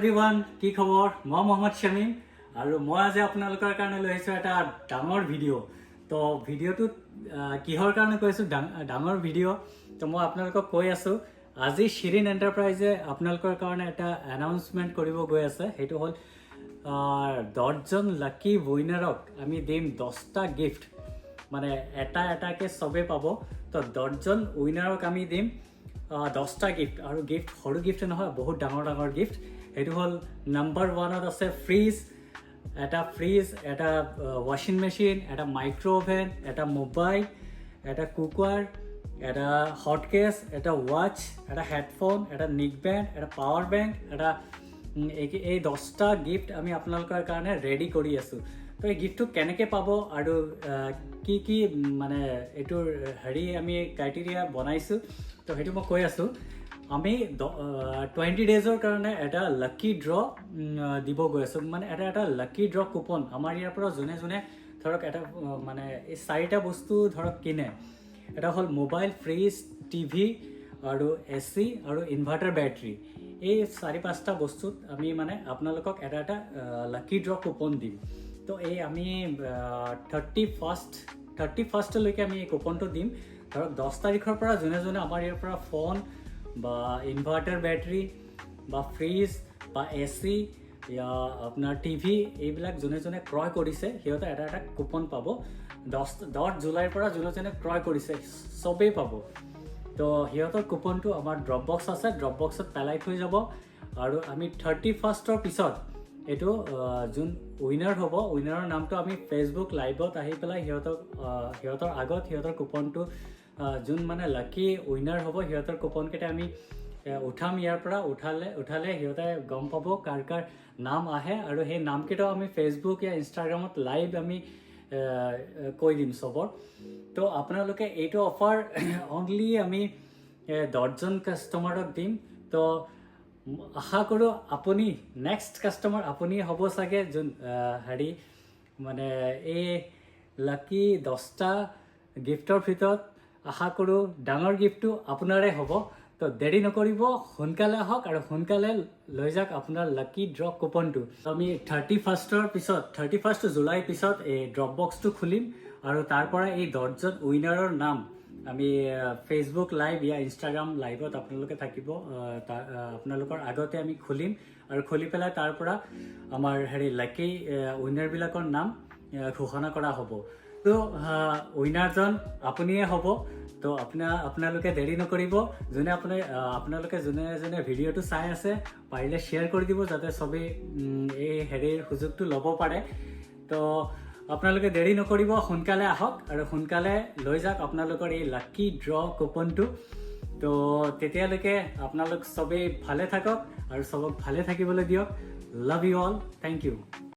everyone কি খবৰ মই মোহাম্মদ শামিম আৰু মই আজি আপোনালোকৰ কাৰণে লৈ আহিছোঁ এটা ডাঙৰ ভিডিঅ' তো ভিডিঅ'টোত কিহৰ কাৰণে কৈছোঁ ডাঙৰ ভিডিঅ' তো মই আপোনালোকক কৈ আছোঁ আজি শিৰিন এণ্টাৰপ্ৰাইজে আপোনালোকৰ কাৰণে এটা এনাউন্সমেণ্ট কৰিব গৈ আছে সেইটো হ'ল 10জন লাকি উইনাৰক আমি দিম 10টা গিফ্ট মানে এটাকৈ চবেই পাব তো 10জন উইনাৰক আমি দিম 10টা গিফ্ট আৰু গিফ্ট সৰু গিফ্ট নহয় বহুত ডাঙৰ গিফ্ট সেইটো হ'ল নাম্বাৰ 1ত আছে ফ্ৰিজ এটা ৱাশ্বিং মেচিন এটা মাইক্ৰ' অভেন এটা মোবাইল এটা কুকাৰ এটা হট কেছ এটা ৱাচ এটা হেডফোন এটা নিক বেণ্ড এটা পাৱাৰ বেংক এটা এই 10টা গিফ্ট আমি আপোনালোকৰ কাৰণে ৰেডি কৰি আছোঁ তো এই গিফ্টটো কেনেকৈ পাব আৰু কি মানে এইটোৰ আমি ক্ৰাইটেৰিয়া বনাইছোঁ তো সেইটো মই কৈ আছোঁ আমি 20 ডেজৰ কাৰণে এটা লাকি ড্ৰ দিব গৈ আছোঁ মানে এটা লাকি ড্ৰ কুপন আমাৰ ইয়াৰ পৰা যোনে ধৰক এটা মানে এই 4টা বস্তু ধৰক কিনে এটা হ'ল মোবাইল ফ্ৰিজ টিভি আৰু AC আৰু ইনভাৰ্টাৰ বেটাৰী এই 4-5টা বস্তুত আমি মানে আপোনালোকক এটা লাকি ড্ৰ কুপন দিম তো এই আমি 31লৈকে আমি এই কুপনটো দিম ধৰক 10 তাৰিখৰ পৰা যোনে আমাৰ ইয়াৰ পৰা ফোন বা ইনভাৰ্টাৰ বেটাৰী বা ফ্ৰিজ বা AC আপোনাৰ টিভি এইবিলাক যোনে ক্ৰয় কৰিছে সিহঁতে এটা কুপন পাব 10 জুলাইৰ পৰা যোনে ক্ৰয় কৰিছে চবেই পাব তো সিহঁতৰ কুপনটো আমাৰ ড্ৰপ বক্স আছে ড্ৰপ বক্সত পেলাই থৈ যাব আৰু আমি 31ৰ পিছত এইটো যোন উইনাৰ হ'ব উইনাৰৰ নামটো আমি ফেচবুক লাইভত আহি পেলাই সিহঁতৰ আগত সিহঁতৰ কুপনটো যোন মানে লাকি উইনাৰ হ'ব সিহঁতৰ কুপনকেইটা আমি উঠাম ইয়াৰ পৰা উঠালে সিহঁতে গম পাব কাৰ নাম আহে আৰু সেই নামকেইটাও আমি ফেচবুক ইনষ্টাগ্ৰামত লাইভ আমি কৈ দিম চবৰ তো আপোনালোকে এইটো অফাৰ অনলি আমি 10জন কাষ্টমাৰক দিম তো আশা কৰোঁ আপুনি নেক্সট কাষ্টমাৰ আপুনি হ'ব চাগে যোন মানে এই লাকি 10টা গিফ্টৰ ভিতৰত আশা কৰোঁ ডাঙৰ গিফ্টটো আপোনাৰে হ'ব তো দেৰি নকৰিব সোনকালে আহক আৰু সোনকালে লৈ যাওক আপোনাৰ লাকি ড্ৰ কুপনটো আমি 31 জুলাইৰ পিছত এই ড্ৰপ বক্সটো খুলিম আৰু তাৰ পৰা এই 10জন উইনাৰৰ নাম আমি ফেচবুক লাইভ ইনষ্টাগ্ৰাম লাইভত আপোনালোকে থাকিব আপোনালোকৰ আগতে আমি খুলিম আৰু খুলি পেলাই তাৰ পৰা আমাৰ লাকি উইনাৰবিলাকৰ নাম ঘোষণা কৰা হ'ব তো উইনাৰজন আপুনিয়ে হ'ব তো আপোনালোকে দেৰি নকৰিব আপোনালোকে যোনে ভিডিঅ'টো চাই আছে পাৰিলে শ্বেয়াৰ কৰি দিব যাতে চবেই এই সুযোগটো ল'ব পাৰে তো আপোনালোকে দেৰি নকৰিব সোনকালে আহক আৰু সোনকালে লৈ যাওক আপোনালোকৰ এই লাকি ড্ৰ কুপনটো তো তেতিয়ালৈকে আপোনালোক চবেই ভালে থাকক আৰু চবক ভালে থাকিবলৈ দিয়ক love you all thank U